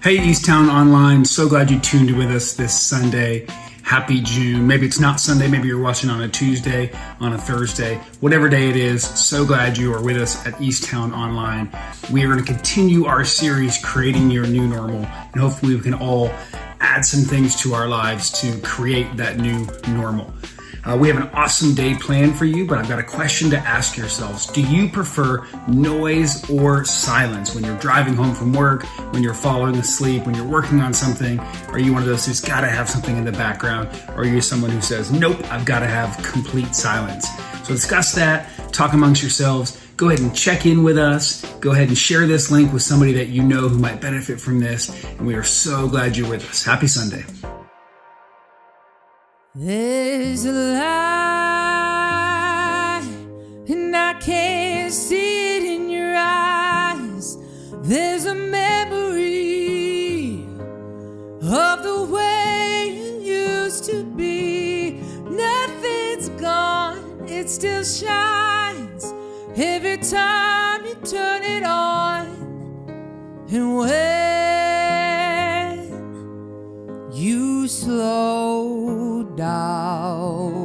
Hey, Easttown Online. So glad you tuned in with us this Sunday. Happy June. Maybe it's not Sunday. Maybe you're watching on a Tuesday, on a Thursday, whatever day it is. So glad you are with us at Easttown Online. We are going to continue our series, Creating Your New Normal. And hopefully we can all add some things to our lives to create that new normal. We have an awesome day planned for you, but I've got a question to ask yourselves. Do you prefer noise or silence when you're driving home from work, when you're falling asleep, when you're working on something? Are you one of those who's got to have something in the background? Or are you someone who says, nope, I've got to have complete silence? So discuss that, talk amongst yourselves. Go ahead and check in with us. Go ahead and share this link with somebody that you know who might benefit from this. And we are so glad you're with us. Happy Sunday. There's a light, and I can't see it in your eyes. There's a memory of the way it used to be. Nothing's gone, it still shines every time you turn it on. And when you slow down,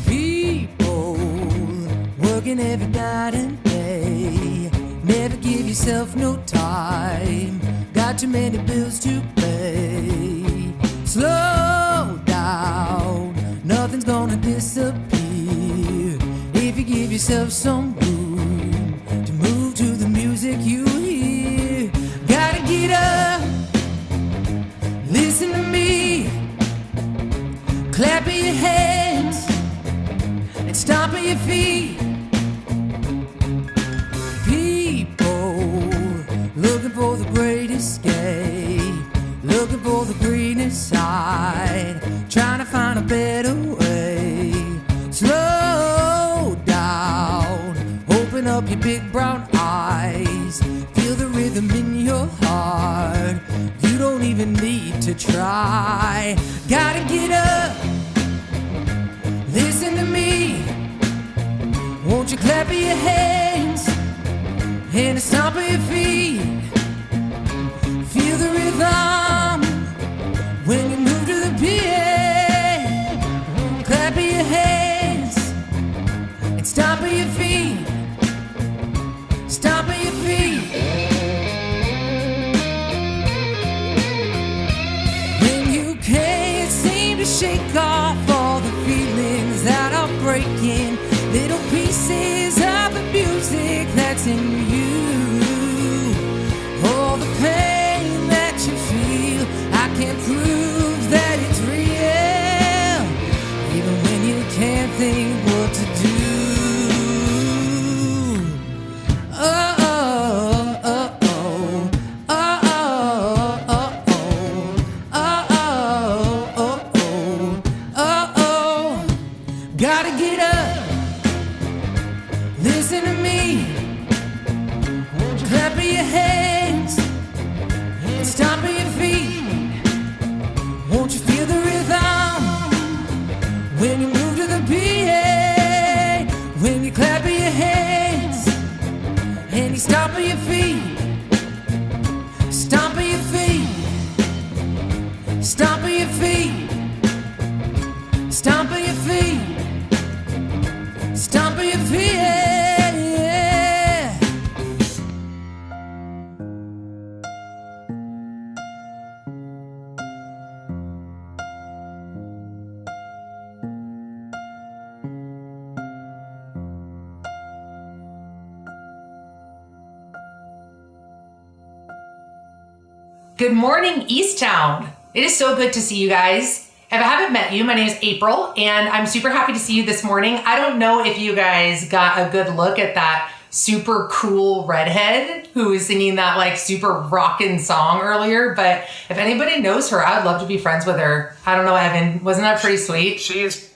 people working every night and day, never give yourself no time, got too many bills to pay. Slow down, nothing's gonna disappear if you give yourself some room to move to the music you hear. Gotta get up, listen to me, clap your hands and stomp your feet. People looking for the great escape, looking for the greenest side, trying to find a better way. Slow down, open up your big brown eyes, feel the rhythm in your heart. You don't even need to try. Gotta get up, listen to me, won't you clap your hands and stomp your feet. Feel the rhythm when you move to the beat. Clap your hands and stomp your feet. Stomp your feet. When you can't seem to shake off all the feelings that are breaking, little pieces of the music that's in you. All the pain that you feel, I can't prove that it's real, even when you can't think what to do. Oh, oh, oh, oh, oh, oh, oh, oh, oh, oh, gotta get up, listen to me, clap your hands and stomp your feet. Won't you feel the rhythm when you move to the beat? When you clap your hands and you stomp your feet. Stomp your feet. Stomp your feet. Stomp your feet. Stomp your feet. Good morning, Easttown. It is so good to see you guys. If I haven't met you, my name is April, and I'm super happy to see you this morning. I don't know if you guys got a good look at that super cool redhead who was singing that like super rockin' song earlier, but if anybody knows her, I'd love to be friends with her. I don't know, Evan, wasn't that pretty sweet? She is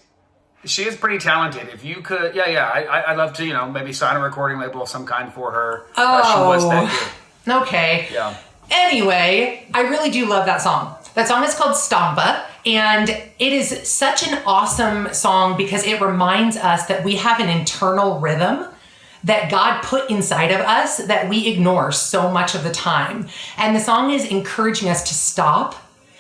pretty talented. If you could, I'd love to, maybe sign a recording label of some kind for her. Oh, she was that good. Okay. Yeah. Anyway, I really do love that song. That song is called Stampa, and it is such an awesome song because it reminds us that we have an internal rhythm that God put inside of us that we ignore so much of the time. And the song is encouraging us to stop,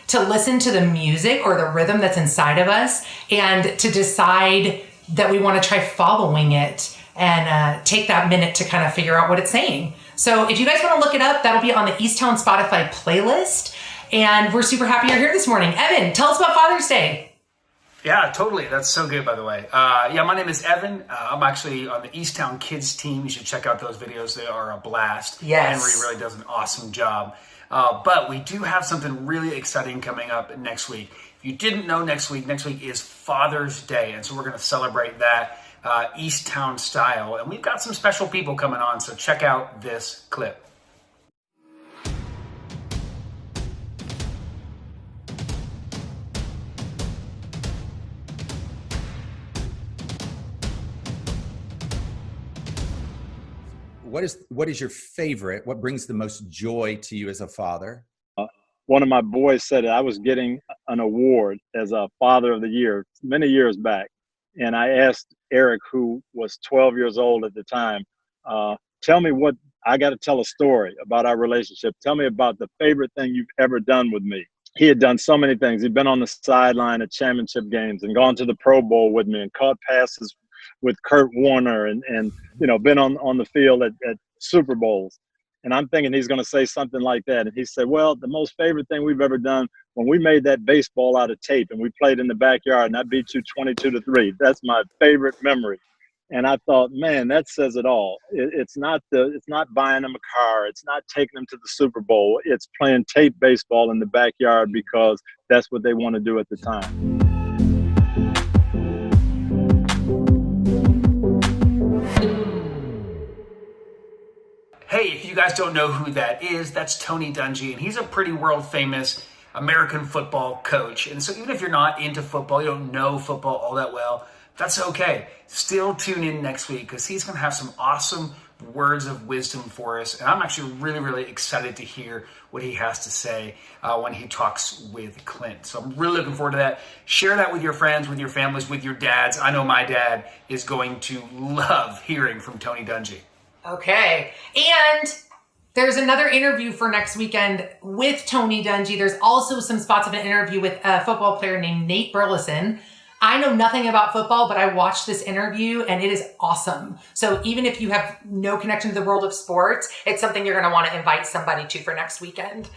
to listen to the music or the rhythm that's inside of us, and to decide that we want to try following it and take that minute to kind of figure out what it's saying. So if you guys want to look it up, that'll be on the Easttown Spotify playlist. And we're super happy you're here this morning. Evan, tell us about Father's Day. Yeah, totally. That's so good, by the way. My name is Evan. I'm actually on the Easttown Kids team. You should check out those videos. They are a blast. Yes. Henry really does an awesome job. But we do have something really exciting coming up next week. If you didn't know, next week is Father's Day. And so we're going to celebrate that Easttown style. And we've got some special people coming on. So check out this clip. What is your favorite? What brings the most joy to you as a father? One of my boys said that I was getting an award as a Father of the Year many years back. And I asked Eric, who was 12 years old at the time, tell me what, I got to tell a story about our relationship. Tell me about the favorite thing you've ever done with me. He had done so many things. He'd been on the sideline at championship games and gone to the Pro Bowl with me and caught passes with Kurt Warner and been on the field at Super Bowls. And I'm thinking he's going to say something like that. And he said, well, the most favorite thing we've ever done when we made that baseball out of tape and we played in the backyard and I beat you 22-3. That's my favorite memory. And I thought, man, that says it all. It's not buying them a car. It's not taking them to the Super Bowl. It's playing tape baseball in the backyard because that's what they want to do at the time. Hey, if you guys don't know who that is, that's Tony Dungy, and he's a pretty world famous American football coach. And so even if you're not into football, you don't know football all that well, that's okay. Still tune in next week because he's going to have some awesome words of wisdom for us. And I'm actually really, really excited to hear what he has to say when he talks with Clint. So I'm really looking forward to that. Share that with your friends, with your families, with your dads. I know my dad is going to love hearing from Tony Dungy. Okay. And there's another interview for next weekend with Tony Dungy. There's also some spots of an interview with a football player named Nate Burleson. I know nothing about football, but I watched this interview and it is awesome. So even if you have no connection to the world of sports, it's something you're going to want to invite somebody to for next weekend.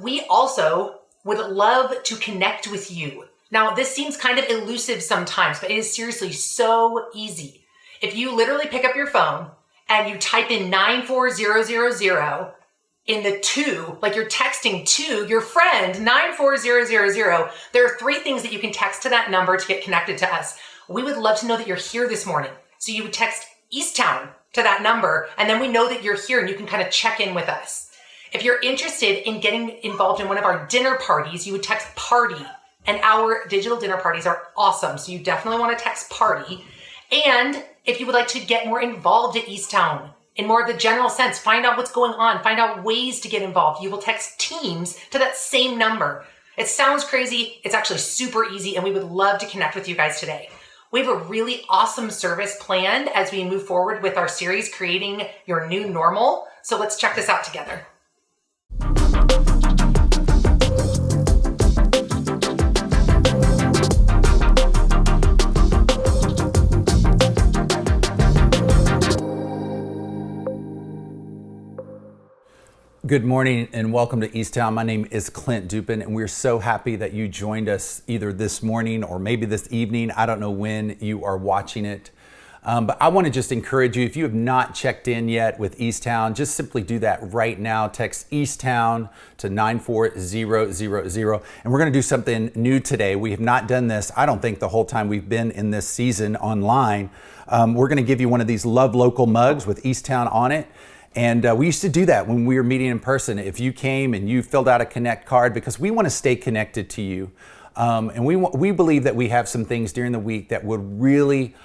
We also would love to connect with you. Now, this seems kind of elusive sometimes, but it is seriously so easy. If you literally pick up your phone and you type in 94000 in the to, like you're texting to your friend 94000, there are 3 things that you can text to that number to get connected to us. We would love to know that you're here this morning. So you would text Easttown to that number, and then we know that you're here and you can kind of check in with us. If you're interested in getting involved in one of our dinner parties, you would text party, and our digital dinner parties are awesome. So you definitely want to text party. And if you would like to get more involved at Easttown in more of the general sense, find out what's going on, find out ways to get involved, you will text teams to that same number. It sounds crazy. It's actually super easy, and we would love to connect with you guys today. We have a really awesome service planned as we move forward with our series, Creating Your New Normal. So let's check this out together. Good morning and welcome to Easttown. My name is Clint Dupin, and we're so happy that you joined us either this morning or maybe this evening. I don't know when you are watching it. But I want to just encourage you, if you have not checked in yet with Easttown, just simply do that right now. Text Easttown to 94000. And we're going to do something new today. We have not done this, I don't think, the whole time we've been in this season online. We're going to give you one of these Love Local mugs with Easttown on it. And we used to do that when we were meeting in person. If you came and you filled out a Connect card, because we want to stay connected to you. And we believe that we have some things during the week that would really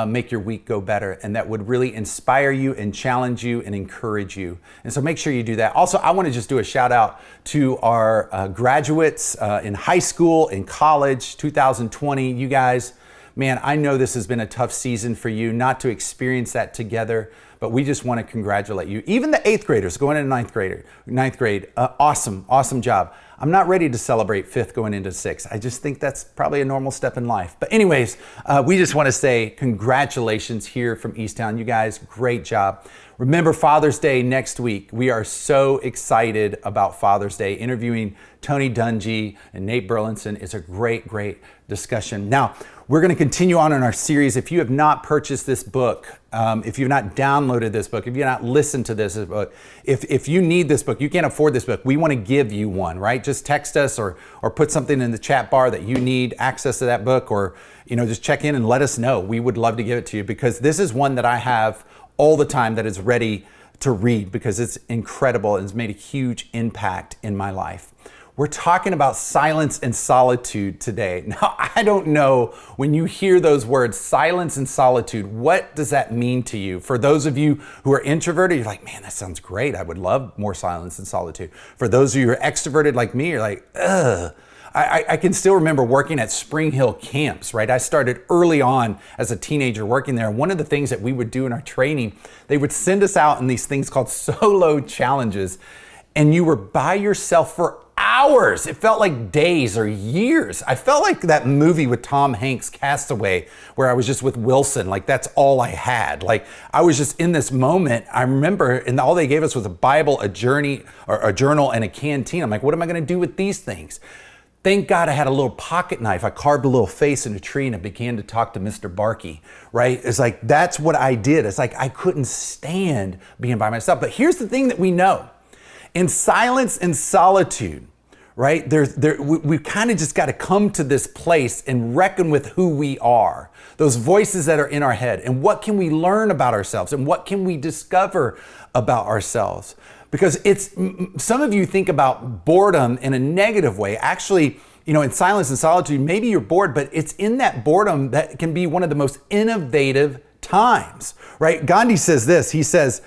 make your week go better and that would really inspire you and challenge you and encourage you. And so make sure you do that. Also, I want to just do a shout out to our graduates in high school, in college, 2020. You guys, man, I know this has been a tough season for you not to experience that together, but we just want to congratulate you. Even the 8th graders going into ninth grade, awesome job. I'm not ready to celebrate 5th going into 6th. I just think that's probably a normal step in life. But anyways, we just want to say congratulations here from Easttown. You guys, great job. Remember Father's Day next week. We are so excited about Father's Day. Interviewing Tony Dungy and Nate Burleson is a great discussion. Now, we're going to continue on in our series. If you have not purchased this book, if you've not downloaded this book, if you've not listened to this book, if you need this book, you can't afford this book, we want to give you one, right? Just text us or put something in the chat bar that you need access to that book, or just check in and let us know. We would love to give it to you, because this is one that I have all the time that is ready to read, because it's incredible and it's made a huge impact in my life. We're talking about silence and solitude today. Now, I don't know, when you hear those words, silence and solitude, what does that mean to you? For those of you who are introverted, you're like, man, that sounds great. I would love more silence and solitude. For those of you who are extroverted like me, you're like, ugh. I can still remember working at Spring Hill camps, right? I started early on as a teenager working there. One of the things that we would do in our training, they would send us out in these things called solo challenges, and you were by yourself for hours. It felt like days or years. I felt like that movie with Tom Hanks, Castaway, where I was just with Wilson. Like, that's all I had. Like, I was just in this moment. I remember, and all they gave us was a Bible, a journey, or a journal, and a canteen. I'm like, what am I going to do with these things? Thank God I had a little pocket knife. I carved a little face in a tree and I began to talk to Mr. Barkey, right? It's like, that's what I did. It's like, I couldn't stand being by myself. But here's the thing that we know. In silence and solitude, right? We kind of just got to come to this place and reckon with who we are. Those voices that are in our head. And what can we learn about ourselves? And what can we discover about ourselves? Because some of you think about boredom in a negative way. Actually, in silence and solitude, maybe you're bored, but it's in that boredom that can be one of the most innovative times, right? Gandhi says this, he says,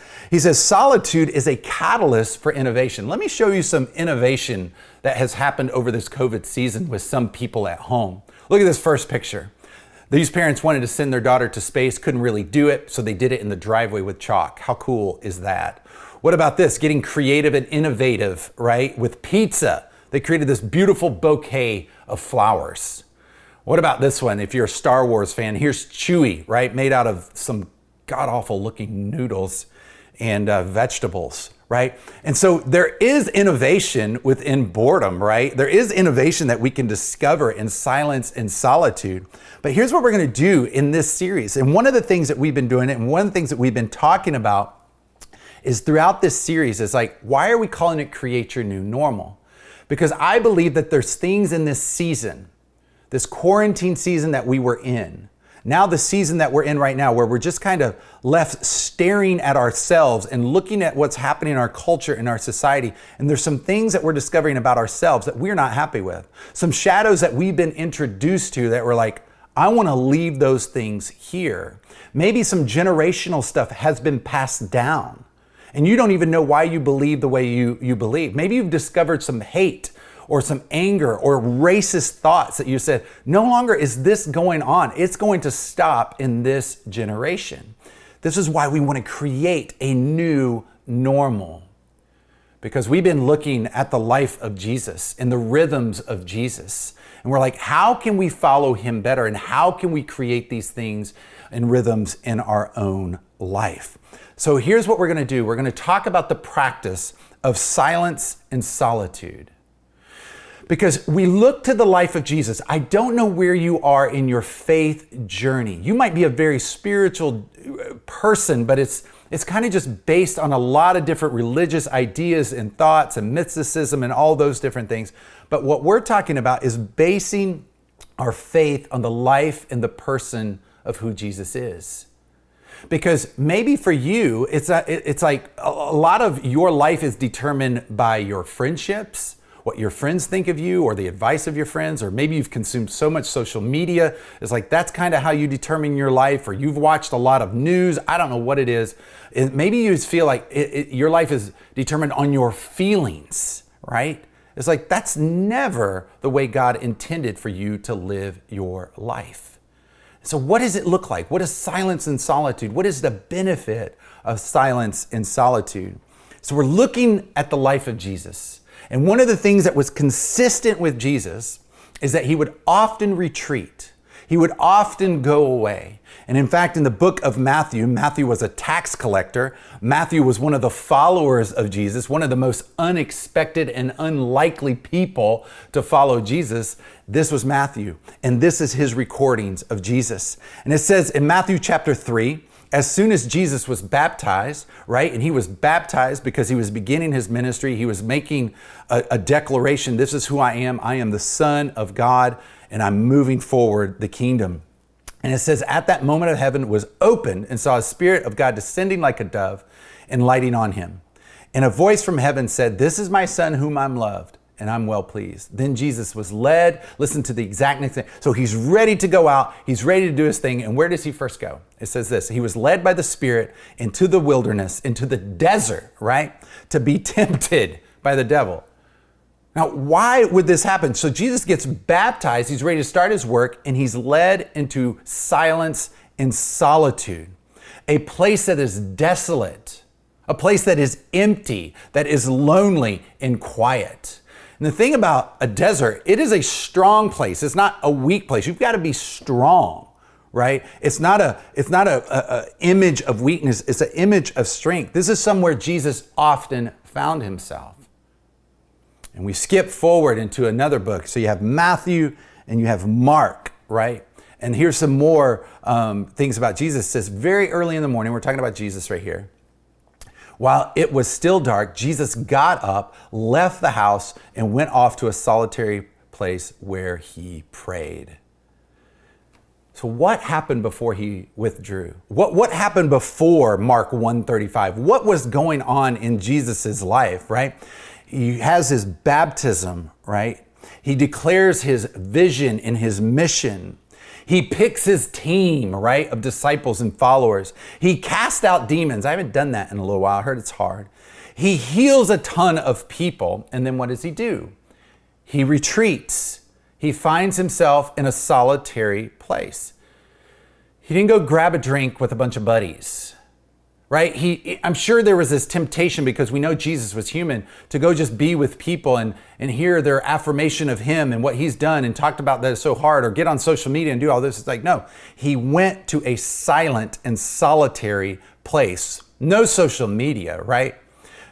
solitude is a catalyst for innovation. Let me show you some innovation that has happened over this COVID season with some people at home. Look at this first picture. These parents wanted to send their daughter to space, couldn't really do it, so they did it in the driveway with chalk. How cool is that? What about this? Getting creative and innovative, right? With pizza. They created this beautiful bouquet of flowers. What about this one? If you're a Star Wars fan, here's Chewie, right? Made out of some god-awful looking noodles and vegetables, right? And so there is innovation within boredom, right? There is innovation that we can discover in silence and solitude. But here's what we're going to do in this series. And one of the things that we've been doing, and one of the things that we've been talking about, is throughout this series is like, why are we calling it Create Your New Normal? Because I believe that there's things in this season, this quarantine season that we were in, now the season that we're in right now, where we're just kind of left staring at ourselves and looking at what's happening in our culture, in our society. And there's some things that we're discovering about ourselves that we're not happy with. Some shadows that we've been introduced to that we're like, I want to leave those things here. Maybe some generational stuff has been passed down, and you don't even know why you believe the way you believe. Maybe you've discovered some hate or some anger or racist thoughts that you said, no longer is this going on. It's going to stop in this generation. This is why we want to create a new normal. Because we've been looking at the life of Jesus and the rhythms of Jesus. And we're like, how can we follow him better? And how can we create these things and rhythms in our own life? So here's what we're going to do. We're going to talk about the practice of silence and solitude. Because we look to the life of Jesus. I don't know where you are in your faith journey. You might be a very spiritual person, but it's kind of just based on a lot of different religious ideas and thoughts and mysticism and all those different things. But what we're talking about is basing our faith on the life and the person of who Jesus is. Because maybe for you, it's like a lot of your life is determined by your friendships, what your friends think of you or the advice of your friends, or maybe you've consumed so much social media. It's like that's kind of how you determine your life, or you've watched a lot of news. I don't know what it is. Maybe you just feel like your life is determined on your feelings, right? It's like that's never the way God intended for you to live your life. So what does it look like? What is silence and solitude? What is the benefit of silence and solitude? So we're looking at the life of Jesus. And one of the things that was consistent with Jesus is that he would often retreat. He would often go away. And in fact, in the book of Matthew, Matthew was a tax collector. Matthew was one of the followers of Jesus, one of the most unexpected and unlikely people to follow Jesus. This was Matthew, and this is his recordings of Jesus. And it says in Matthew chapter 3, as soon as Jesus was baptized, right? And he was baptized because he was beginning his ministry. He was making a declaration. This is who I am. I am the Son of God, and I'm moving forward the kingdom. And it says, at that moment of heaven was opened and saw a Spirit of God descending like a dove and lighting on him. And a voice from heaven said, this is my Son whom I'm loved, and I'm well pleased. Then Jesus was led. Listen to the exact next thing. So he's ready to go out. He's ready to do his thing. And where does he first go? It says this, he was led by the Spirit into the wilderness, into the desert, right? To be tempted by the devil. Now, why would this happen? So Jesus gets baptized. He's ready to start his work, and he's led into silence and solitude, a place that is desolate, a place that is empty, that is lonely and quiet. And the thing about a desert, it is a strong place. It's not a weak place. You've got to be strong, right? It's not a image of weakness. It's an image of strength. This is somewhere Jesus often found himself. And we skip forward into another book. So you have Matthew and you have Mark, right? And here's some more things about Jesus. It says very early in the morning, we're talking about Jesus right here. While it was still dark, Jesus got up, left the house, and went off to a solitary place where he prayed. So what happened before he withdrew? What happened before Mark 1:35? What was going on in Jesus's life, right? He has his baptism, right? He declares his vision and his mission. He picks his team, right, of disciples and followers. He casts out demons. I haven't done that in a little while. I heard it's hard. He heals a ton of people. And then what does he do? He retreats. He finds himself in a solitary place. He didn't go grab a drink with a bunch of buddies. Right? I'm sure there was this temptation, because we know Jesus was human, to go just be with people and hear their affirmation of him and what he's done and talked about that is so hard, or get on social media and do all this. It's like, no, he went to a silent and solitary place. No social media, right?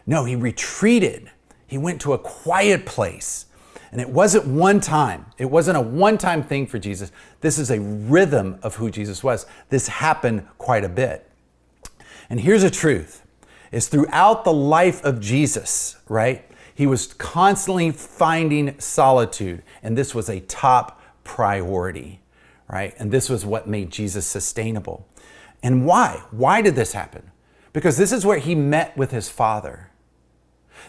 No, he retreated. He went to a quiet place. And it wasn't one time. It wasn't a one-time thing for Jesus. This is a rhythm of who Jesus was. This happened quite a bit. And here's the truth, is throughout the life of Jesus, right, he was constantly finding solitude, and this was a top priority, right? And this was what made Jesus sustainable. And why? Why did this happen? Because this is where he met with his Father.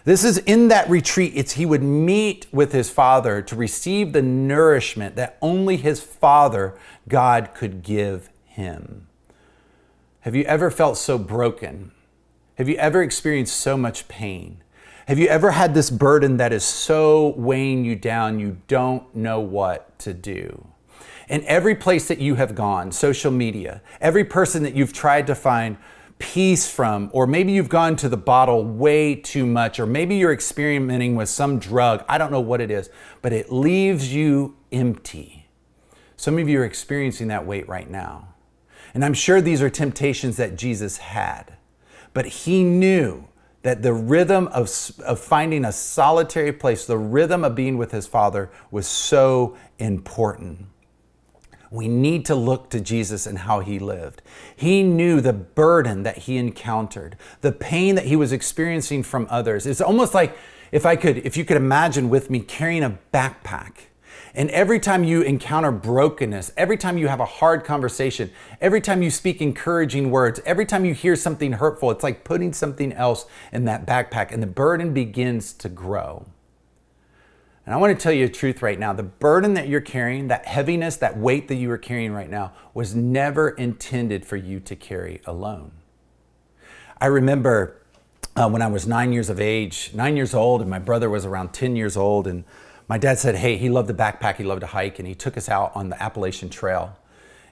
This is in that retreat, he would meet with his Father to receive the nourishment that only his Father, God, could give him. Have you ever felt so broken? Have you ever experienced so much pain? Have you ever had this burden that is so weighing you down, you don't know what to do? And every place that you have gone, social media, every person that you've tried to find peace from, or maybe you've gone to the bottle way too much, or maybe you're experimenting with some drug, I don't know what it is, but it leaves you empty. Some of you are experiencing that weight right now. And I'm sure these are temptations that Jesus had, but he knew that the rhythm of finding a solitary place, the rhythm of being with his Father, was so important. We need to look to Jesus and how he lived. He knew the burden that he encountered, the pain that he was experiencing from others. It's almost like if you could imagine with me carrying a backpack. And every time you encounter brokenness, every time you have a hard conversation, every time you speak encouraging words, every time you hear something hurtful, it's like putting something else in that backpack, and the burden begins to grow. And I want to tell you the truth right now. The burden that you're carrying, that heaviness, that weight that you are carrying right now was never intended for you to carry alone. I remember when I was 9 years old, and my brother was around 10 years old, and my dad said, hey, he loved to backpack, he loved to hike, and he took us out on the Appalachian Trail.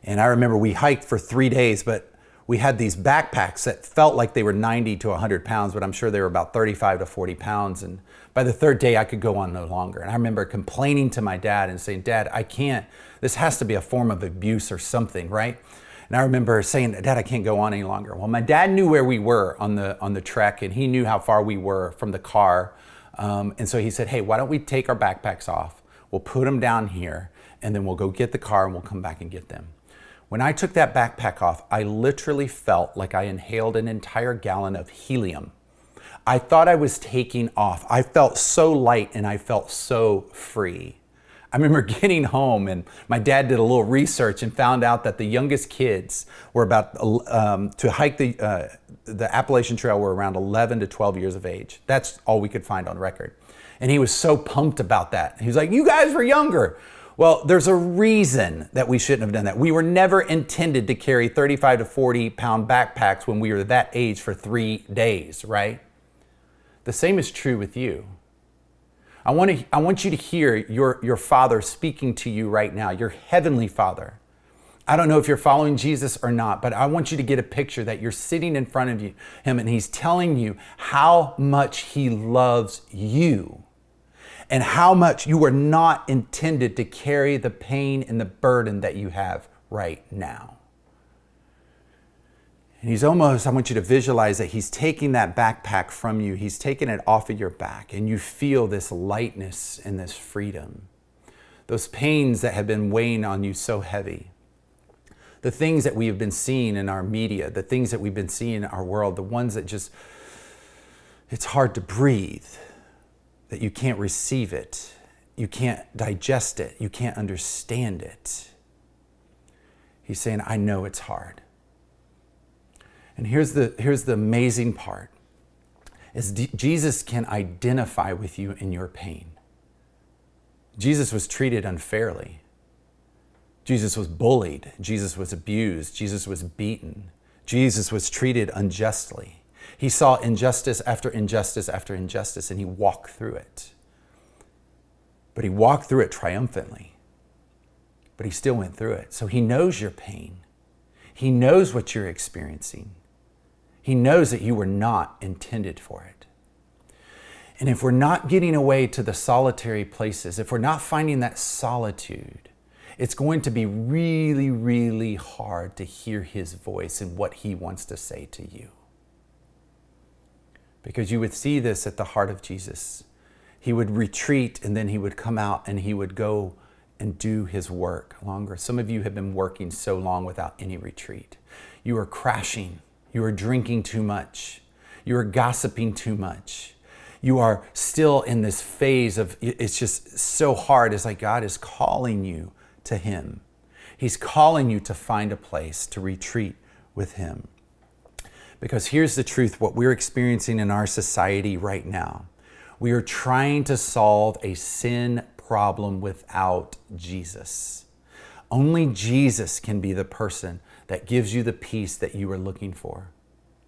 And I remember we hiked for 3 days, but we had these backpacks that felt like they were 90 to 100 pounds, but I'm sure they were about 35 to 40 pounds. And by the third day, I could go on no longer. And I remember complaining to my dad and saying, Dad, I can't, this has to be a form of abuse or something, right? And I remember saying, Dad, I can't go on any longer. Well, my dad knew where we were on the trek, and he knew how far we were from the car. And so he said, hey, why don't we take our backpacks off? We'll put them down here, and then we'll go get the car, and we'll come back and get them. When I took that backpack off, I literally felt like I inhaled an entire gallon of helium. I thought I was taking off. I felt so light, and I felt so free. I remember getting home, and my dad did a little research and found out that the youngest kids were about to hike the Appalachian Trail were around 11 to 12 years of age. That's all we could find on record. And he was so pumped about that. He was like, you guys were younger. Well, there's a reason that we shouldn't have done that. We were never intended to carry 35 to 40 pound backpacks when we were that age for 3 days, right? The same is true with you. I want you to hear your Father speaking to you right now, your Heavenly Father. I don't know if you're following Jesus or not, but I want you to get a picture that you're sitting in front of him, and he's telling you how much he loves you and how much you are not intended to carry the pain and the burden that you have right now. And I want you to visualize that he's taking that backpack from you. He's taking it off of your back, and you feel this lightness and this freedom. Those pains that have been weighing on you so heavy. The things that we have been seeing in our media, the things that we've been seeing in our world, the ones that just, it's hard to breathe, that you can't receive it. You can't digest it. You can't understand it. He's saying, I know it's hard. And here's the amazing part, is Jesus can identify with you in your pain. Jesus was treated unfairly. Jesus was bullied. Jesus was abused. Jesus was beaten. Jesus was treated unjustly. He saw injustice after injustice after injustice, and he walked through it. But he walked through it triumphantly. But he still went through it. So he knows your pain. He knows what you're experiencing. He knows that you were not intended for it. And if we're not getting away to the solitary places, if we're not finding that solitude, it's going to be really, really hard to hear his voice and what he wants to say to you. Because you would see this at the heart of Jesus. He would retreat, and then he would come out and he would go and do his work longer. Some of you have been working so long without any retreat. You are crashing. You are drinking too much. You are gossiping too much. You are still in this phase of, it's just so hard. It's like God is calling you to him. He's calling you to find a place to retreat with him. Because here's the truth, what we're experiencing in our society right now. We are trying to solve a sin problem without Jesus. Only Jesus can be the person that gives you the peace that you are looking for.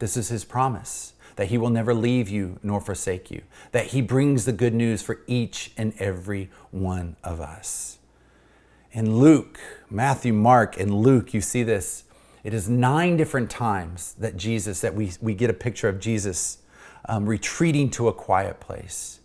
This is his promise, that he will never leave you nor forsake you, that he brings the good news for each and every one of us. In Luke, Matthew, Mark, and Luke, you see this. It is 9 different times that we get a picture of Jesus retreating to a quiet place.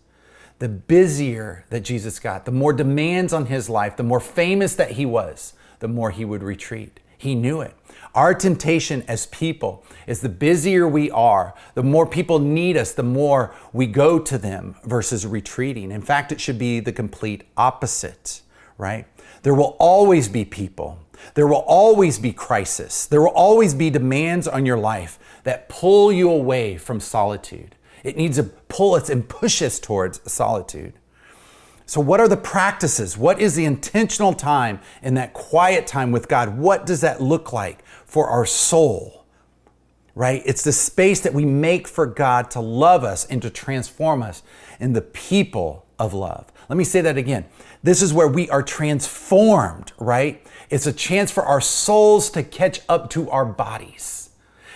The busier that Jesus got, the more demands on his life, the more famous that he was, the more he would retreat. He knew it. Our temptation as people is the busier we are, the more people need us, the more we go to them versus retreating. In fact, it should be the complete opposite, right? There will always be people. There will always be crisis. There will always be demands on your life that pull you away from solitude. It needs to pull us and push us towards solitude. So what are the practices? What is the intentional time in that quiet time with God? What does that look like for our soul? right? It's the space that we make for God to love us and to transform us in the people of love. Let me say that again. This is where we are transformed, right? It's a chance for our souls to catch up to our bodies.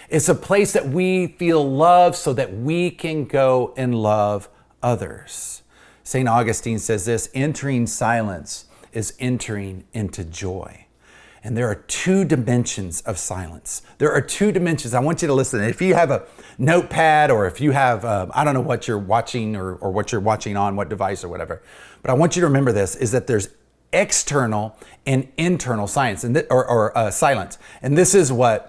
It's a place that we feel love so that we can go and love others. St. Augustine says this, entering silence is entering into joy. And there are two dimensions of silence. There are two dimensions. I want you to listen. If you have a notepad or if you have, I don't know what you're watching or what you're watching on, what device or whatever, but I want you to remember this, is that there's external and internal science or silence. And this is what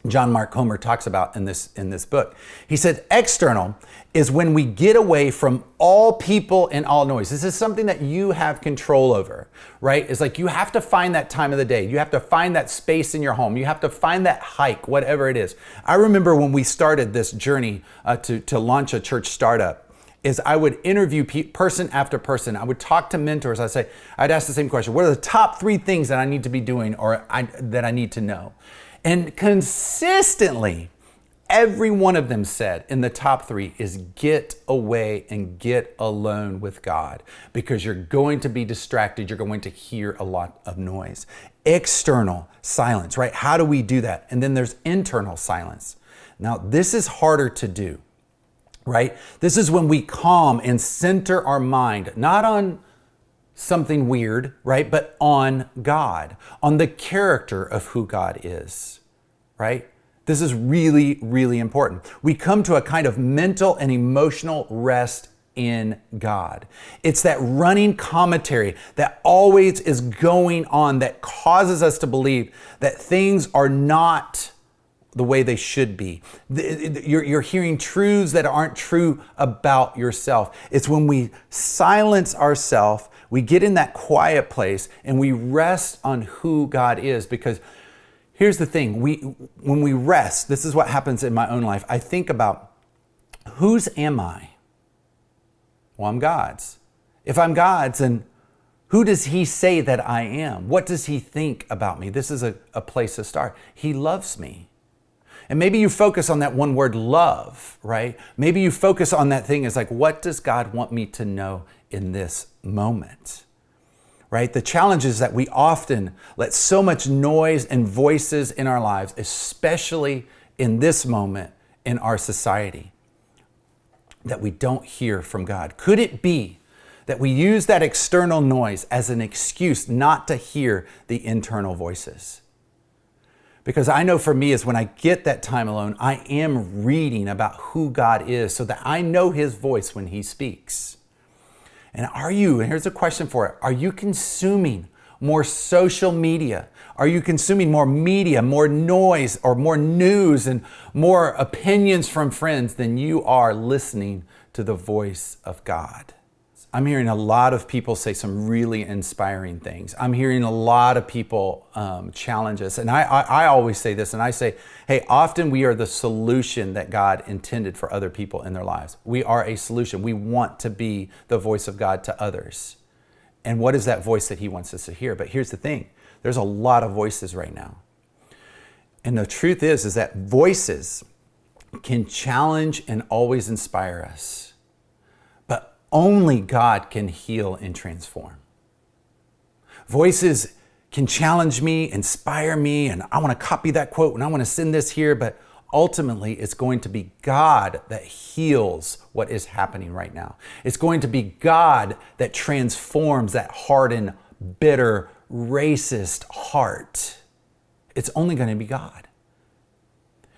John Mark Comer talks about in this book. He said, external is when we get away from all people and all noise. This is something that you have control over, right? It's like you have to find that time of the day. You have to find that space in your home. You have to find that hike, whatever it is. I remember when we started this journey to launch a church startup, is I would interview person after person. I would talk to mentors. I'd ask the same question. What are the top 3 things that I need to be doing or that I need to know? And consistently, every one of them said in the top 3 is get away and get alone with God, because you're going to be distracted. You're going to hear a lot of noise. External silence, right? How do we do that? And then there's internal silence. Now, this is harder to do, right? This is when we calm and center our mind, not on something weird, right? But on God, on the character of who God is, right? This is really, really important. We come to a kind of mental and emotional rest in God. It's that running commentary that always is going on that causes us to believe that things are not the way they should be. You're hearing truths that aren't true about yourself. It's when we silence ourselves, we get in that quiet place and we rest on who God is. Because here's the thing, when we rest, this is what happens in my own life. I think about, whose am I? Well, I'm God's. If I'm God's, then who does He say that I am? What does He think about me? This is a place to start. He loves me. And maybe you focus on that one word, love, right? Maybe you focus on that thing as like, what does God want me to know in this moment? Right? The challenge is that we often let so much noise and voices in our lives, especially in this moment in our society, that we don't hear from God. Could it be that we use that external noise as an excuse not to hear the internal voices? Because I know for me is when I get that time alone, I am reading about who God is so that I know His voice when He speaks. And here's a question for it, are you consuming more social media? Are you consuming more media, more noise, or more news and more opinions from friends than you are listening to the voice of God? I'm hearing a lot of people say some really inspiring things. I'm hearing a lot of people challenge us. And I always say this, and I say, hey, often we are the solution that God intended for other people in their lives. We are a solution. We want to be the voice of God to others. And what is that voice that He wants us to hear? But here's the thing. There's a lot of voices right now. And the truth is that voices can challenge and always inspire us. Only God can heal and transform. Voices can challenge me, inspire me, and I want to copy that quote and I want to send this here, but ultimately it's going to be God that heals what is happening right now. It's going to be God that transforms that hardened, bitter, racist heart. It's only going to be God.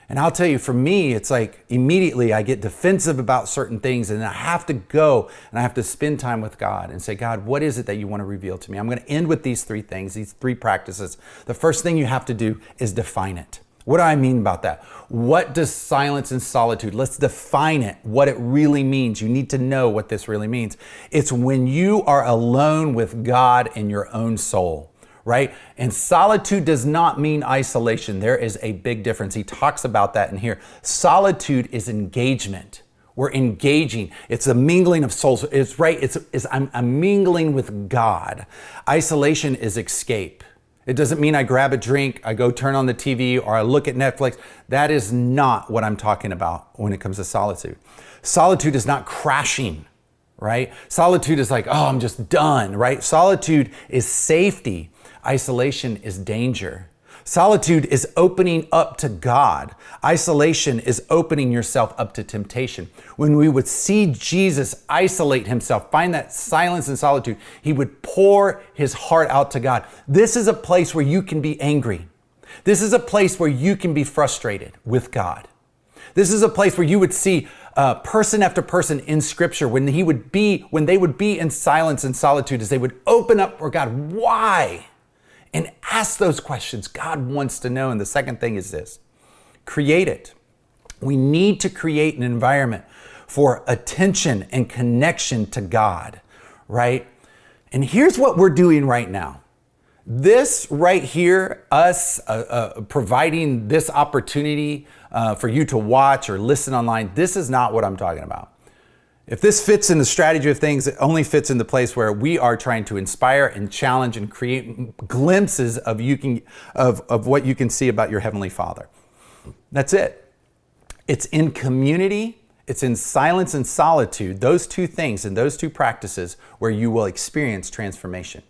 And I'll tell you, for me, it's like immediately I get defensive about certain things and I have to go and I have to spend time with God and say, God, what is it that you want to reveal to me? I'm going to end with these 3 things, these 3 practices. The first thing you have to do is define it. What do I mean about that? What does silence and solitude? Let's define it, what it really means. You need to know what this really means. It's when you are alone with God in your own soul. Right? And solitude does not mean isolation. There is a big difference. He talks about that in here. Solitude is engagement. We're engaging. It's a mingling of souls. It's right. I'm mingling with God. Isolation is escape. It doesn't mean I grab a drink, I go turn on the TV, or I look at Netflix. That is not what I'm talking about when it comes to solitude. Solitude is not crashing, right? Solitude is like, oh, I'm just done, right? Solitude is safety. Isolation is danger. Solitude is opening up to God. Isolation is opening yourself up to temptation. When we would see Jesus isolate himself, find that silence and solitude, he would pour his heart out to God. This is a place where you can be angry. This is a place where you can be frustrated with God. This is a place where you would see person after person in Scripture when they would be in silence and solitude, as they would open up for God. Why? And ask those questions. God wants to know. And the second thing is this: create it. We need to create an environment for attention and connection to God, right? And here's what we're doing right now. This right here, us providing this opportunity for you to watch or listen online, this is not what I'm talking about. If this fits in the strategy of things, it only fits in the place where we are trying to inspire and challenge and create glimpses of what you can see about your Heavenly Father. That's it. It's in community, it's in silence and solitude, those two things and those two practices, where you will experience transformation.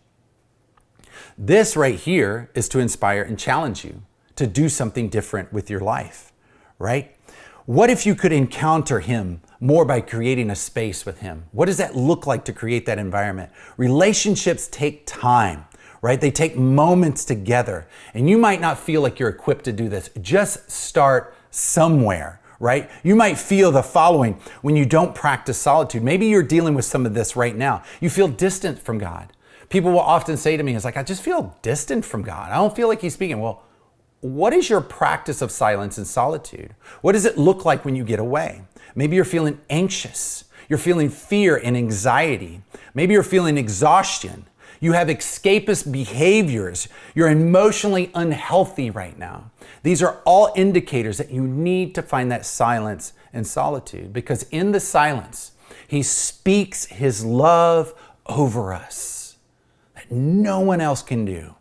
This right here is to inspire and challenge you to do something different with your life, right? What if you could encounter him more by creating a space with him? What does that look like to create that environment? Relationships take time, right? They take moments together. And you might not feel like you're equipped to do this. Just start somewhere, right? You might feel the following when you don't practice solitude. Maybe you're dealing with some of this right now. You feel distant from God. People will often say to me, it's like, I just feel distant from God. I don't feel like he's speaking. Well, what is your practice of silence and solitude? What does it look like when you get away? Maybe you're feeling anxious. You're feeling fear and anxiety. Maybe you're feeling exhaustion. You have escapist behaviors. You're emotionally unhealthy right now. These are all indicators that you need to find that silence and solitude, because in the silence, he speaks his love over us that no one else can do.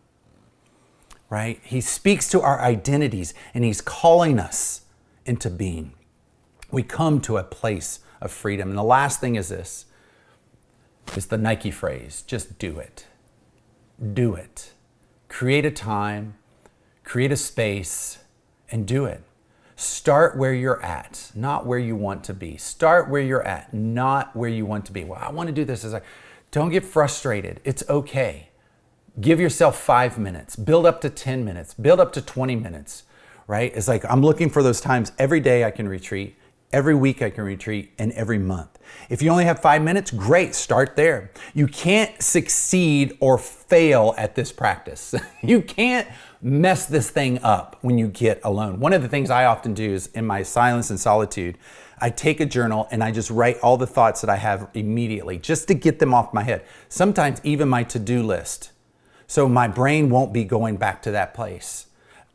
Right? He speaks to our identities and he's calling us into being. We come to a place of freedom. And the last thing is this, is the Nike phrase: just do it. Do it. Create a time, create a space, and do it. Start where you're at, not where you want to be. Start where you're at, not where you want to be. Well, I want to do this. Don't get frustrated. It's okay. Give yourself 5 minutes, build up to 10 minutes, build up to 20 minutes, right? It's like, I'm looking for those times. Every day I can retreat, every week I can retreat, and every month. If you only have 5 minutes, great, start there. You can't succeed or fail at this practice. You can't mess this thing up when you get alone. One of the things I often do is, in my silence and solitude, I take a journal and I just write all the thoughts that I have immediately, just to get them off my head. Sometimes even my to-do list, so my brain won't be going back to that place.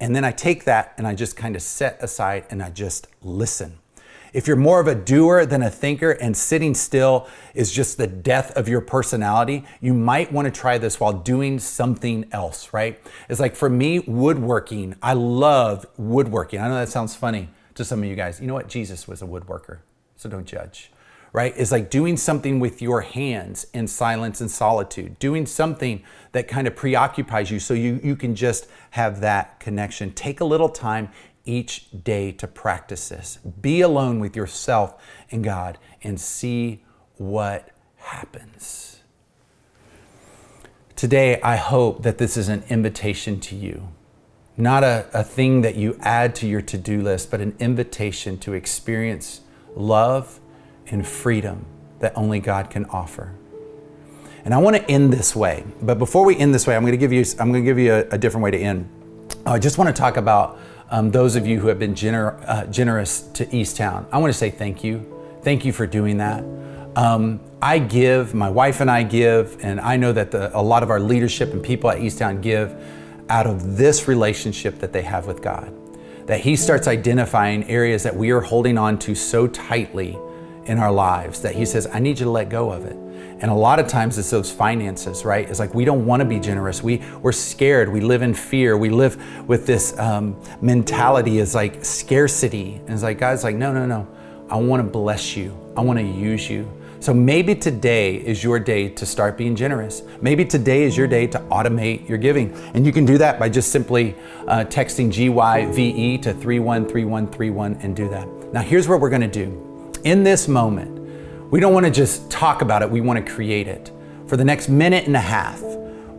And then I take that and I just kind of set aside and I just listen. If you're more of a doer than a thinker and sitting still is just the death of your personality, you might want to try this while doing something else, right? It's like, for me, woodworking. I love woodworking. I know that sounds funny to some of you guys. You know what? Jesus was a woodworker, so don't judge. Right? It's like doing something with your hands in silence and solitude, doing something that kind of preoccupies you so you can just have that connection. Take a little time each day to practice this. Be alone with yourself and God and see what happens. Today, I hope that this is an invitation to you. Not a thing that you add to your to-do list, but an invitation to experience love and freedom that only God can offer. And I want to end this way. But before we end this way, I'm going to give you a different way to end. I just want to talk about those of you who have been generous to Easttown. I want to say thank you. Thank you for doing that. I give, my wife and I give, and I know that a lot of our leadership and people at Easttown give out of this relationship that they have with God. That he starts identifying areas that we are holding on to so tightly in our lives that he says, I need you to let go of it. And a lot of times it's those finances, right? It's like we don't want to be generous. We're scared. We live in fear. We live with this mentality is like scarcity. And it's like, God's like, no. I want to bless you. I want to use you. So maybe today is your day to start being generous. Maybe today is your day to automate your giving. And you can do that by just simply texting GYVE to 313131 and do that. Now here's what we're going to do. In this moment, we don't want to just talk about it. We want to create it. For the next minute and a half,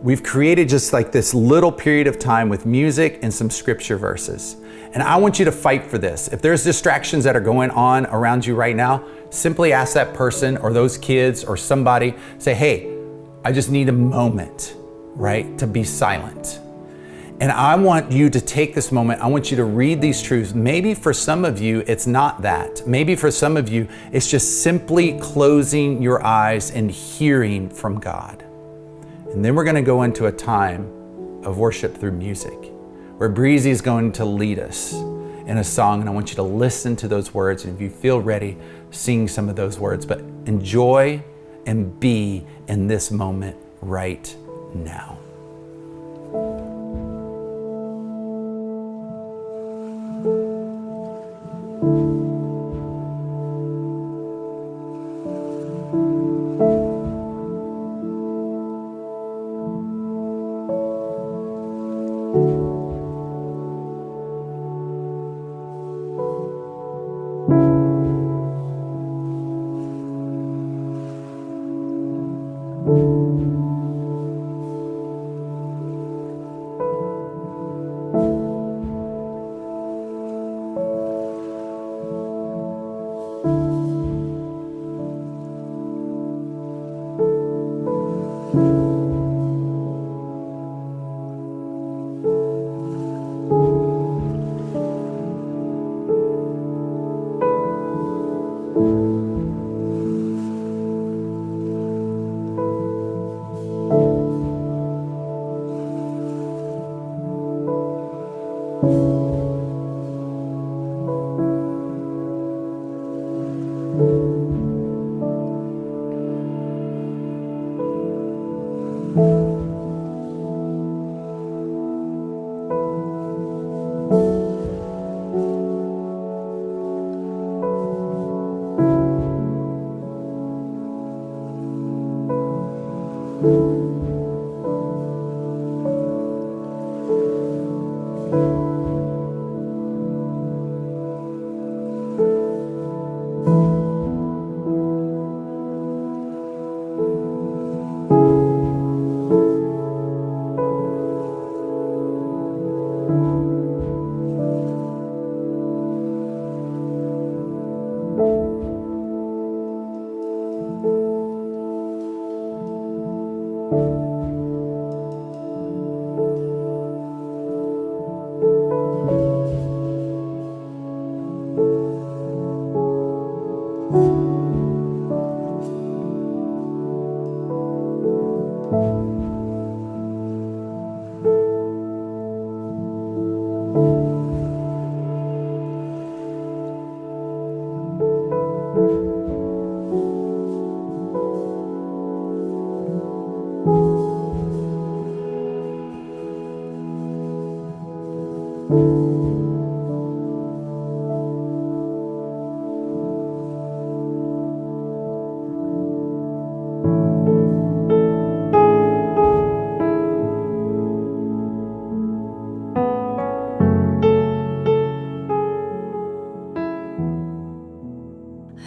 we've created just like this little period of time with music and some scripture verses. And I want you to fight for this. If there's distractions that are going on around you right now, simply ask that person or those kids or somebody, say, hey, I just need a moment, right, to be silent. And I want you to take this moment. I want you to read these truths. Maybe for some of you, it's not that. Maybe for some of you, it's just simply closing your eyes and hearing from God. And then we're going to go into a time of worship through music, where Breezy is going to lead us in a song. And I want you to listen to those words. And if you feel ready, sing some of those words. But enjoy and be in this moment right now.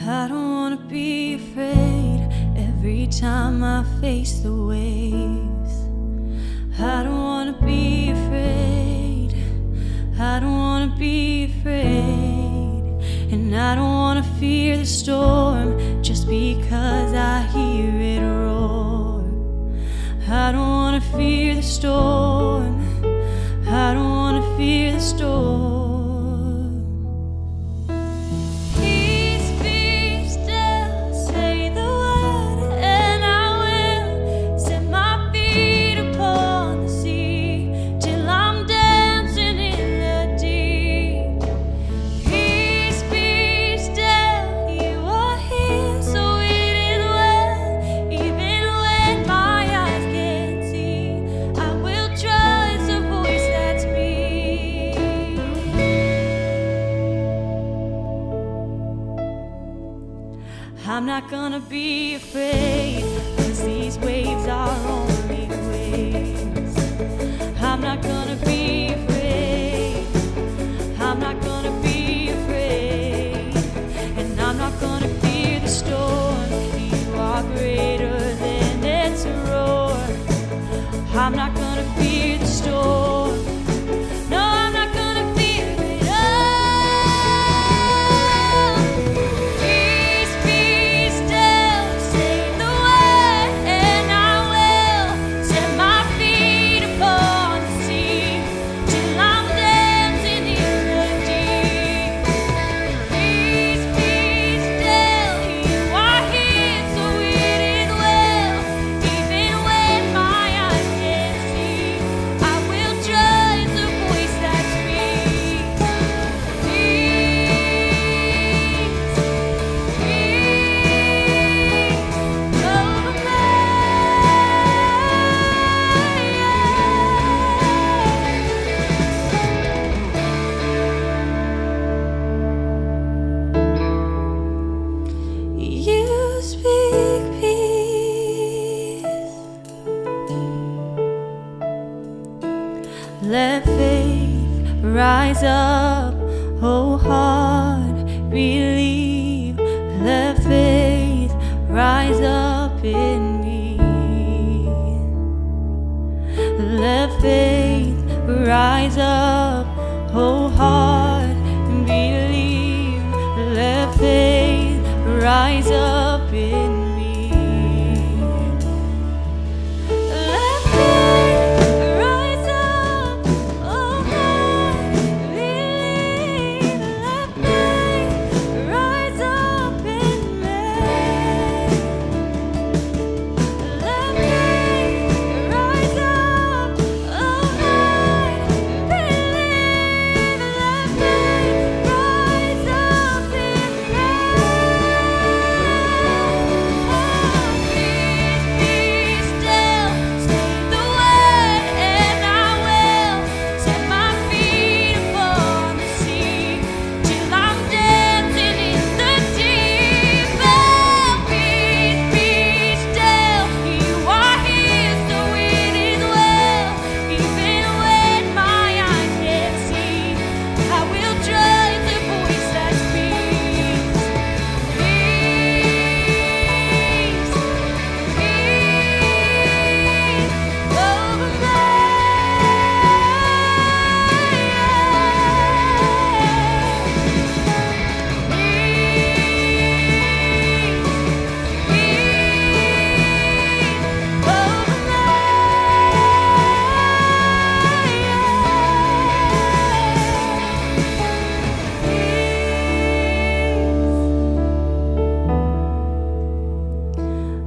I don't wanna be afraid every time I face the waves. I don't wanna be afraid. I don't wanna be afraid. And I don't wanna fear the storm just because I hear it roar. I don't wanna fear the storm. I don't wanna fear the storm. Here afraid, 'cause these waves are only waves. I'm not gonna be afraid. I'm not gonna be afraid. And I'm not gonna fear the storm. You are greater than its roar. I'm not gonna fear the storm. No, I'm not gonna fear it. Oh, peace, be still. Say the word, and I will set my feet upon the sea till I'm dancing in the deep. Peace, be still. You are here, so it is well. Even when my eyes can't see, I will trust the voice that speaks. Peace, over me. You speak peace. Let faith rise up, oh heart, believe. Let faith rise up in me. Let faith rise up, oh heart, believe. Let faith rise up in me. Let faith rise up, oh heart, believe. Let faith rise up in me. Let faith rise up, oh heart, believe. Let faith rise up in me. Peace, be still. Say the word, and I will set my feet upon the sea till I'm dancing in the deep. Oh, peace, be still. You are here, so it is well. Even when my eyes can't see, I will trust the voice that speaks. Peace, peace, over me.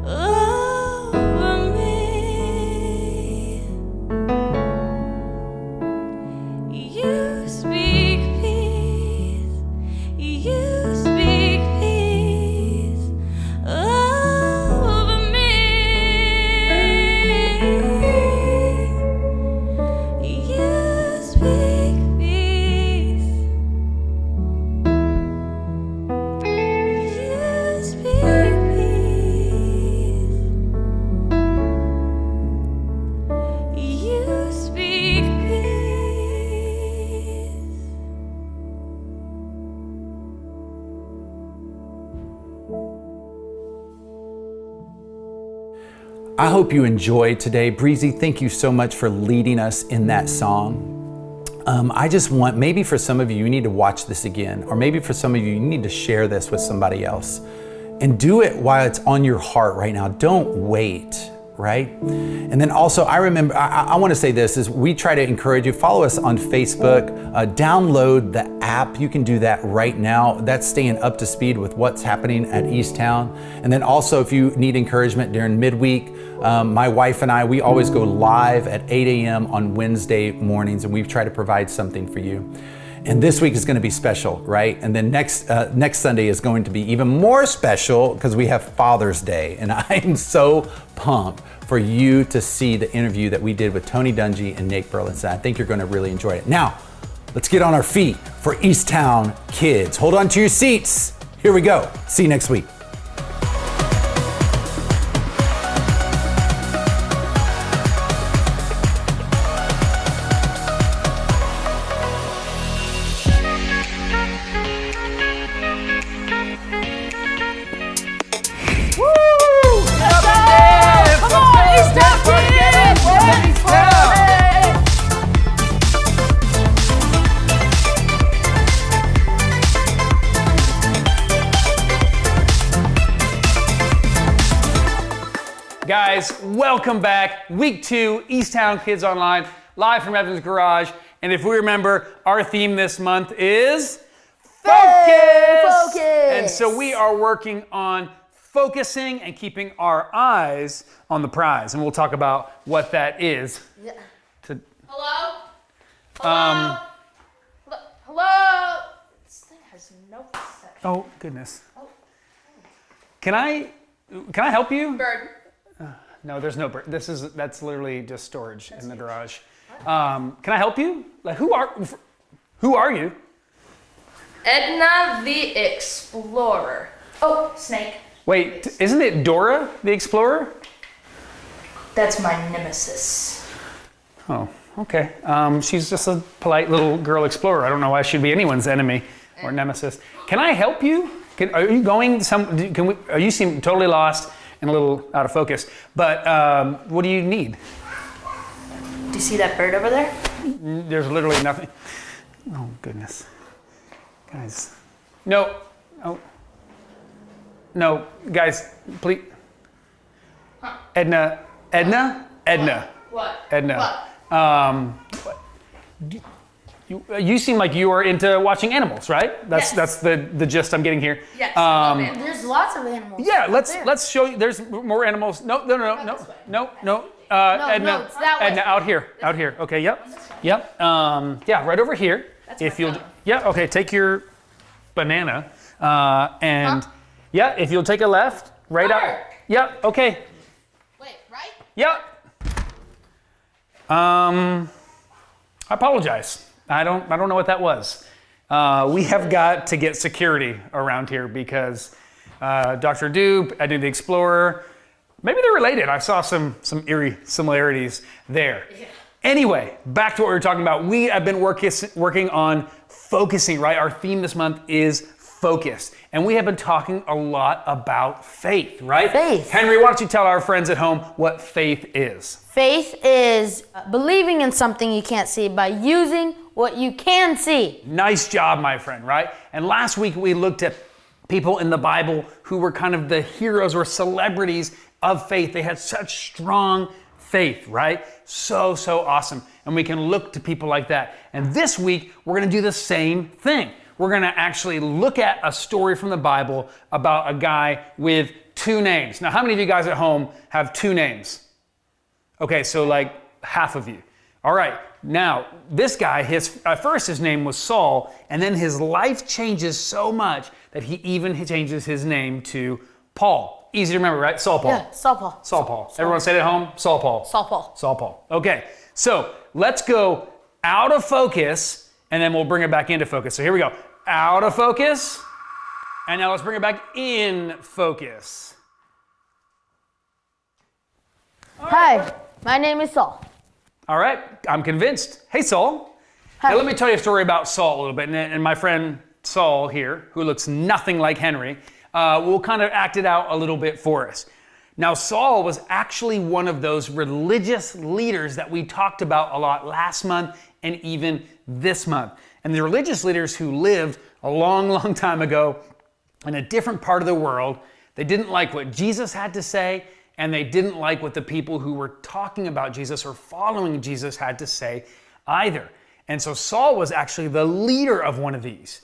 Over me. You speak peace. You speak peace over me. You speak peace. You speak peace. You speak peace. I hope you enjoyed today. Breezy, thank you so much for leading us in that song. I just want, maybe for some of you, you need to watch this again, or maybe for some of you, you need to share this with somebody else. And do it while it's on your heart right now. Don't wait, right? And then also, I remember, I want to say this, is we try to encourage you, follow us on Facebook, download the app. You can do that right now. That's staying up to speed with what's happening at Easttown. And then also, if you need encouragement during midweek, my wife and I, we always go live at 8 a.m. on Wednesday mornings, and we try to provide something for you. And this week is going to be special, right? And then next Sunday is going to be even more special because we have Father's Day. And I'm so pumped for you to see the interview that we did with Tony Dungy and Nate Burleson. I think you're going to really enjoy it. Now, let's get on our feet for Easttown Kids. Hold on to your seats. Here we go. See you next week. Guys, welcome back. Week 2, Easttown Kids Online, live from Evan's Garage. And if we remember, our theme this month is Focus! And so we are working on focusing and keeping our eyes on the prize. And we'll talk about what that is. Yeah. Hello? Hello? Hello? This thing has no reception. Oh, goodness. Can I help you? Bird. No, there's no bird. That's literally just storage in the garage. Can I help you? Like, who are you? Edna the Explorer. Oh, snake. Wait, isn't it Dora the Explorer? That's my nemesis. Oh, okay. She's just a polite little girl explorer. I don't know why she'd be anyone's enemy or nemesis. Can I help you? Are you going you seem totally lost and a little out of focus, but what do you need? Do you see that bird over there? There's literally nothing. Oh, goodness. Guys. No. Oh. No, guys, please. Huh. Edna. What? Edna. What? You seem like you are into watching animals, right? That's the gist I'm getting here. Yes. I love animals. There's lots of animals. Yeah, let's show you. There's more animals. No. Edna, it's that way. Edna, out here. Okay, yep. Yeah, right over here. That's if my you'll, phone. yeah, okay. Take your banana, and yeah, if you'll take a left, right out. Where? Yep. Okay. Wait, right? Yep. I apologize. I don't know what that was. We have got to get security around here because Dr. Doob, Edna the Explorer, maybe they're related. I saw some eerie similarities there. Yeah. Anyway, back to what we were talking about. We have been working on focusing, right? Our theme this month is focus. And we have been talking a lot about faith, right? Faith. Henry, why don't you tell our friends at home what faith is? Faith is believing in something you can't see by using what you can see. Nice job, my friend, right? And last week we looked at people in the Bible who were kind of the heroes or celebrities of faith. They had such strong faith, right? So awesome. And we can look to people like that. And this week, we're going to do the same thing. We're going to actually look at a story from the Bible about a guy with 2 names. Now, how many of you guys at home have 2 names? Okay, so like half of you. All right, now this guy, at first his name was Saul, and then his life changes so much that he even changes his name to Paul. Easy to remember, right? Saul Paul. Yeah, Saul Paul. Saul Paul. Everyone say it at home? Saul Paul. Saul Paul. Saul Paul. Okay, so let's go out of focus, and then we'll bring it back into focus. So here we go. Out of focus, and now let's bring it back in focus. Hi, my name is Saul. All right, I'm convinced. Hey, Saul. Hi. Now let me tell you a story about Saul a little bit, and my friend Saul here, who looks nothing like Henry, will kind of act it out a little bit for us. Now, Saul was actually one of those religious leaders that we talked about a lot last month and even this month. And the religious leaders who lived a long time ago in a different part of the world, they didn't like what Jesus had to say, and they didn't like what the people who were talking about Jesus or following Jesus had to say either. And so Saul was actually the leader of one of these.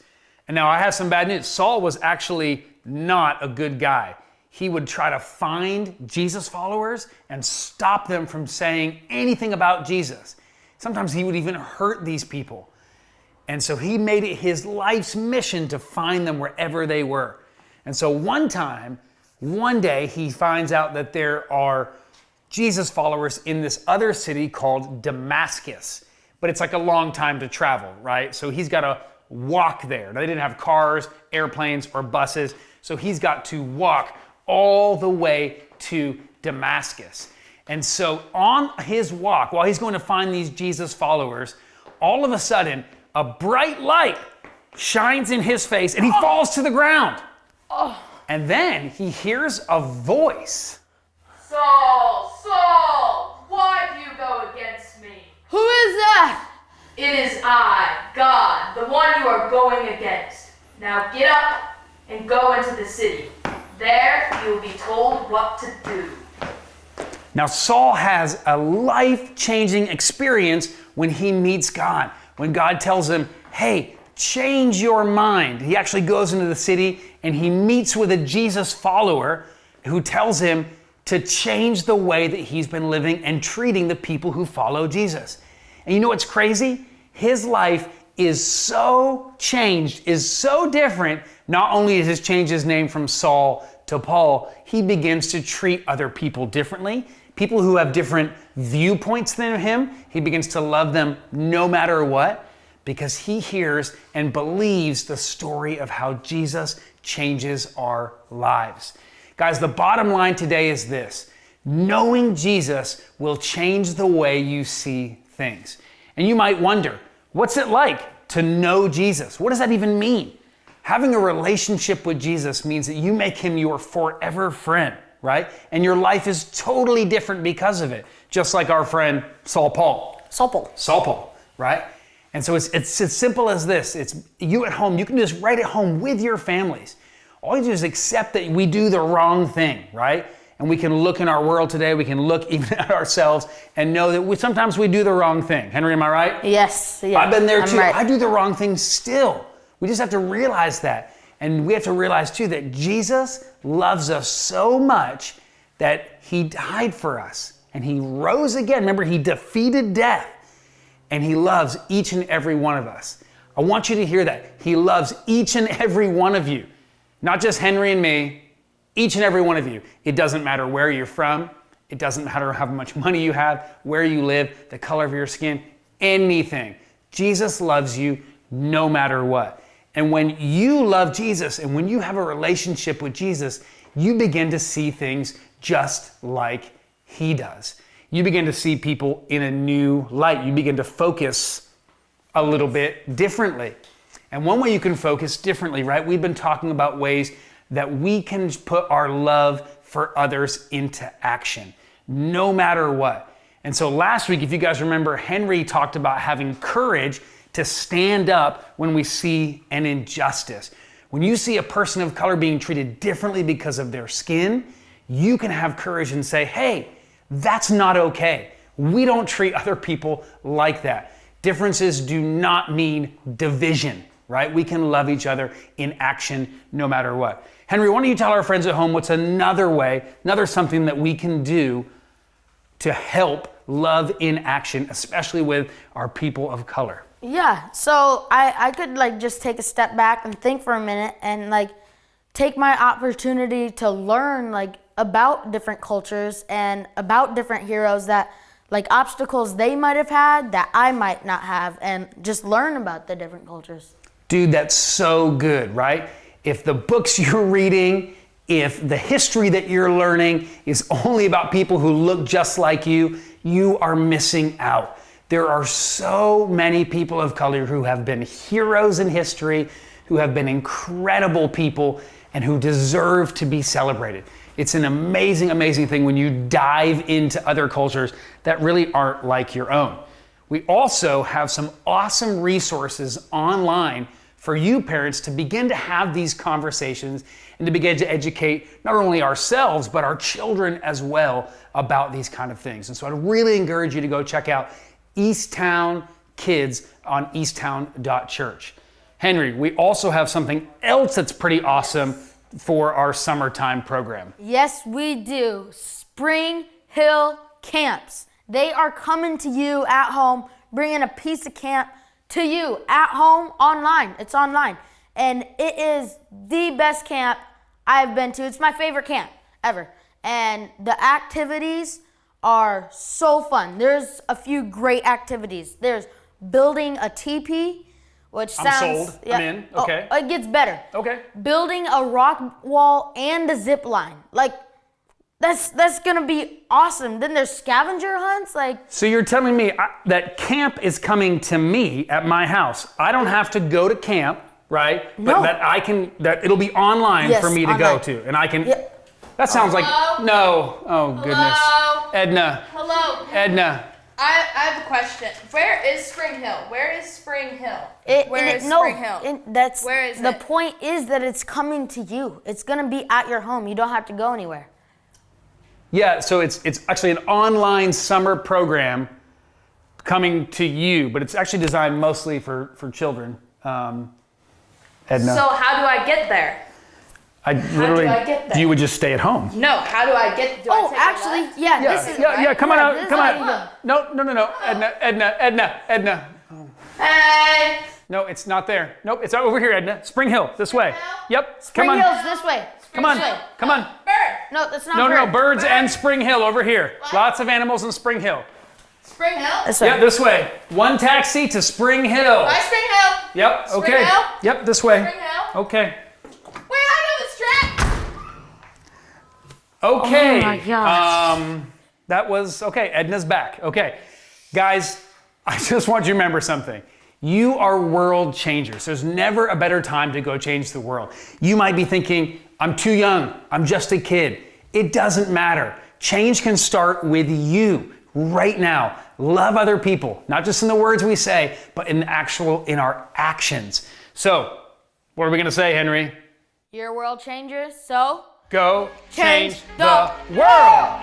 And now I have some bad news. Saul was actually not a good guy. He would try to find Jesus followers and stop them from saying anything about Jesus. Sometimes he would even hurt these people. And so he made it his life's mission to find them wherever they were. And so one day, he finds out that there are Jesus followers in this other city called Damascus. But it's like a long time to travel, right? So he's got to walk there. Now, they didn't have cars, airplanes, or buses. So he's got to walk all the way to Damascus. And so on his walk, while he's going to find these Jesus followers, all of a sudden, a bright light shines in his face and he falls to the ground. And then he hears a voice. Saul, why do you go against me? Who is that? It is I, God, the one you are going against. Now get up and go into the city. There you will be told what to do. Now, Saul has a life-changing experience when he meets God. When God tells him, hey, change your mind. He actually goes into the city and he meets with a Jesus follower who tells him to change the way that he's been living and treating the people who follow Jesus. And you know what's crazy? His life is so changed, is so different. Not only does he change his name from Saul to Paul, he begins to treat other people differently. People who have different viewpoints than him, he begins to love them no matter what, because he hears and believes the story of how Jesus changes our lives. Guys, the bottom line today is this: knowing Jesus will change the way you see things. And you might wonder, what's it like to know Jesus? What does that even mean? Having a relationship with Jesus means that you make him your forever friend, right? And your life is totally different because of it. Just like our friend Saul Paul, right? And so it's as simple as this. It's you at home. You can just right at home with your families. All you do is accept that we do the wrong thing, right? And we can look in our world today, we can look even at ourselves and know that sometimes we do the wrong thing. Henry, am I right? Yes. Yeah, I've been there too. Right. I do the wrong thing still. We just have to realize that. And we have to realize too that Jesus loves us so much that he died for us and he rose again. Remember, he defeated death and he loves each and every one of us. I want you to hear that. He loves each and every one of you, not just Henry and me, each and every one of you. It doesn't matter where you're from. It doesn't matter how much money you have, where you live, the color of your skin, anything. Jesus loves you no matter what. And when you love Jesus and when you have a relationship with Jesus, you begin to see things just like he does. You begin to see people in a new light. You begin to focus a little bit differently. And one way you can focus differently, right? We've been talking about ways that we can put our love for others into action, no matter what. And so last week, if you guys remember, Henry talked about having courage to stand up when we see an injustice. When you see a person of color being treated differently because of their skin, you can have courage and say, hey, that's not okay. We don't treat other people like that. Differences do not mean division, right? We can love each other in action no matter what. Henry, why don't you tell our friends at home what's another way, another something that we can do to help love in action, especially with our people of color? Yeah, so I could just take a step back and think for a minute and take my opportunity to learn about different cultures and about different heroes that obstacles they might have had that I might not have, and just learn about the different cultures. Dude, that's so good, right? If the books you're reading, if the history that you're learning is only about people who look just like you, you are missing out. There are so many people of color who have been heroes in history, who have been incredible people, and who deserve to be celebrated. It's an amazing, amazing thing when you dive into other cultures that really aren't like your own. We also have some awesome resources online for you parents to begin to have these conversations and to begin to educate not only ourselves, but our children as well about these kind of things. And so I'd really encourage you to go check out Easttown Kids on easttown.church. Henry, we also have something else that's pretty awesome for our summertime program. Yes, we do. Spring Hill Camps. They are coming to you at home, bringing a piece of camp to you at home online. It's online. And it is the best camp I've been to. It's my favorite camp ever. And the activities are so fun. There's a few great activities. There's building a teepee, which sounds... I'm sold. Yeah, I'm in. Okay. Oh, it gets better. Okay. Building a rock wall and a zip line. That's gonna be awesome. Then there's scavenger hunts. So you're telling me that camp is coming to me at my house. I don't have to go to camp, right? No. But that it'll be online for me to go to, and I can. Yeah. That sounds like no. Oh goodness. Hello? Edna. Hello. Edna. I have a question. Where is Spring Hill? Where is Spring Hill? Where is no, Spring Hill? Where is the point is that it's coming to you. It's gonna be at your home. You don't have to go anywhere. Yeah, so it's actually an online summer program coming to you, but it's actually designed mostly for children. Edna. So how do I get there? I get there? You would just stay at home. No, how do I get? Do I Oh, take a actually, left? yeah, this is. Yeah, come on yeah, out, this come is on. even- No. Edna. Hey. No, it's not there. Nope, it's over here, Edna. Spring Hill, this way. Yep, Spring come on. Hill's this way. Come on, This way. come on. Bird. No, that's not No, bird. birds and Spring Hill over here. Lots of animals in Spring Hill. Spring Hill. This way. Yeah, this way. One taxi to Spring Hill. By Spring Hill. Yep, Spring okay. Hill? Yep, this way. Spring Hill. Okay. Wait, I know this track. Okay. Oh my gosh. That was okay. Edna's back. Okay. Guys, I just want you to remember something. You are world changers. There's never a better time to go change the world. You might be thinking, I'm too young. I'm just a kid. It doesn't matter. Change can start with you right now. Love other people, not just in the words we say, but in our actions. So, what are we going to say, Henry? You're world changers, so Go Change change the the world.